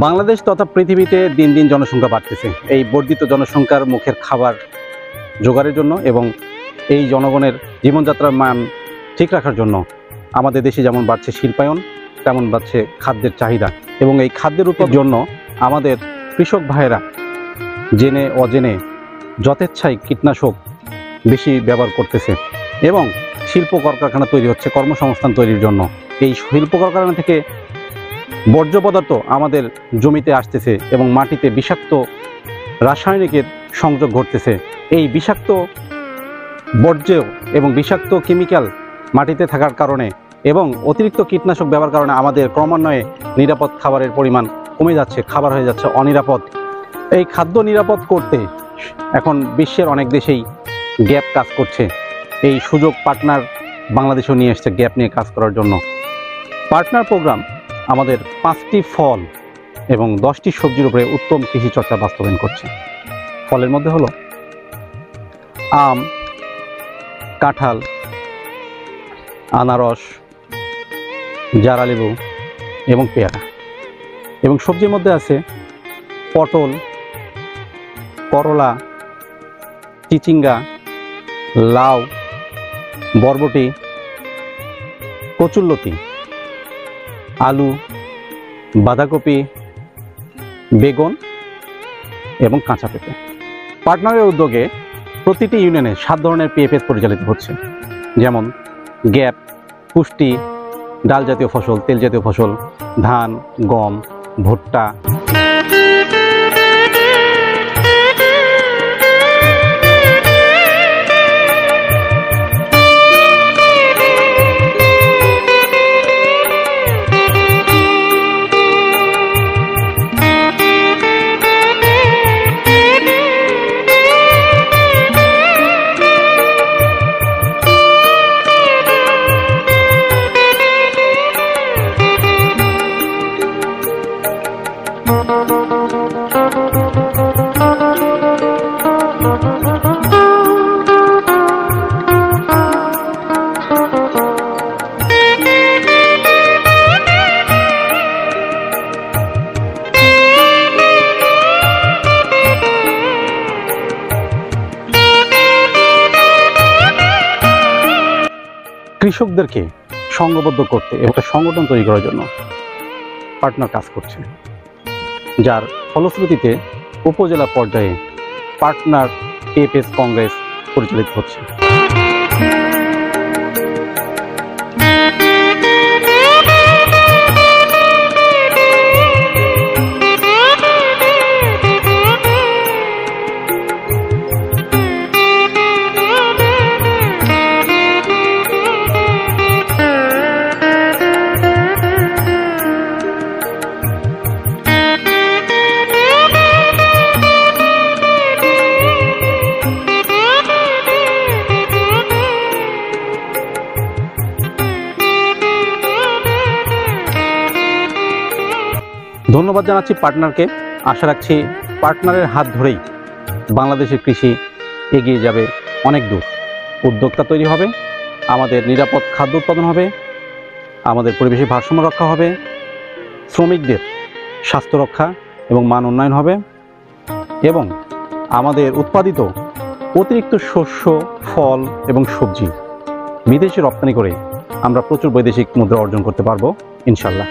বাংলাদেশ তথা পৃথিবীতে দিন দিন জনসংখ্যা বাড়তেছে। এই বর্ধিত জনসংখ্যার মুখের খাবার জোগাড়ের জন্য এবং এই জনগণের জীবনযাত্রার মান ঠিক রাখার জন্য আমাদের দেশে যেমন বাড়ছে শিল্পায়ন, তেমন বাড়ছে খাদ্যের চাহিদা। এবং এই খাদ্যের উৎপাদনের জন্য আমাদের কৃষক ভাইয়েরা জেনে অজেনে যথেচ্ছায় কীটনাশক বেশি ব্যবহার করতেছে এবং শিল্প কলকারখানা তৈরি হচ্ছে কর্মসংস্থান তৈরির জন্য। এই শিল্প কলকারখানা থেকে বর্জ্য পদার্থ আমাদের জমিতে আসতেছে এবং মাটিতে বিষাক্ত রাসায়নিকের সংযোগ ঘটতেছে। এই বিষাক্ত বর্জ্য এবং বিষাক্ত কেমিক্যাল মাটিতে থাকার কারণে এবং অতিরিক্ত কীটনাশক ব্যবহার কারণে আমাদের ক্রমান্বয়ে নিরাপদ খাবারের পরিমাণ কমে যাচ্ছে, খাবার হয়ে যাচ্ছে অনিরাপদ। এই খাদ্য নিরাপদ করতে এখন বিশ্বের অনেক দেশেই গ্যাপ কাজ করছে। এই সুযোগ পার্টনার বাংলাদেশেও নিয়ে এসছে গ্যাপ নিয়ে কাজ করার জন্য। পার্টনার প্রোগ্রাম আমাদের 5টি ফল এবং 10টি সবজির উপরে উত্তম কৃষি চর্চা বাস্তবায়ন করছে। ফলের মধ্যে হলো আম, কাঁঠাল, আনারস, জারা লেবু এবং পেয়ারা। এবং সবজির মধ্যে আছে পটল, করলা, চিচিঙ্গা, লাউ, বরবটি, কচুরলতি, আলু, বাঁধাকপি, বেগুন এবং কাঁচা পেঁপে। পার্টনারের উদ্যোগে প্রতিটি ইউনিয়নে 7 ধরনের পিএফএস পরিচালিত হচ্ছে, যেমন গ্যাপ, পুষ্টি, ডাল জাতীয় ফসল, তেল জাতীয় ফসল, ধান, গম, ভুট্টা। কৃষকদেরকে সংঘবদ্ধ করতে এবং একটা সংগঠন তৈরি করার জন্য পার্টনার কাজ করছে, যার ফলশ্রুতিতে উপজেলা পর্যায়ে পার্টনার পিএফএস কংগ্রেস পরিচালিত হচ্ছে। ধন্যবাদ জানাচ্ছি পার্টনারকে। আশা রাখছি পার্টনারের হাত ধরেই বাংলাদেশের কৃষি এগিয়ে যাবে অনেক দূর। উদ্যোক্তা তৈরি হবে, আমাদের নিরাপদ খাদ্য উৎপাদন হবে, আমাদের পরিবেশের ভারসাম্য রক্ষা হবে, শ্রমিকদের স্বাস্থ্য রক্ষা এবং মান উন্নয়ন হবে এবং আমাদের উৎপাদিত অতিরিক্ত শস্য, ফল এবং সবজি বিদেশে রপ্তানি করে আমরা প্রচুর বৈদেশিক মুদ্রা অর্জন করতে পারবো ইনশাল্লাহ।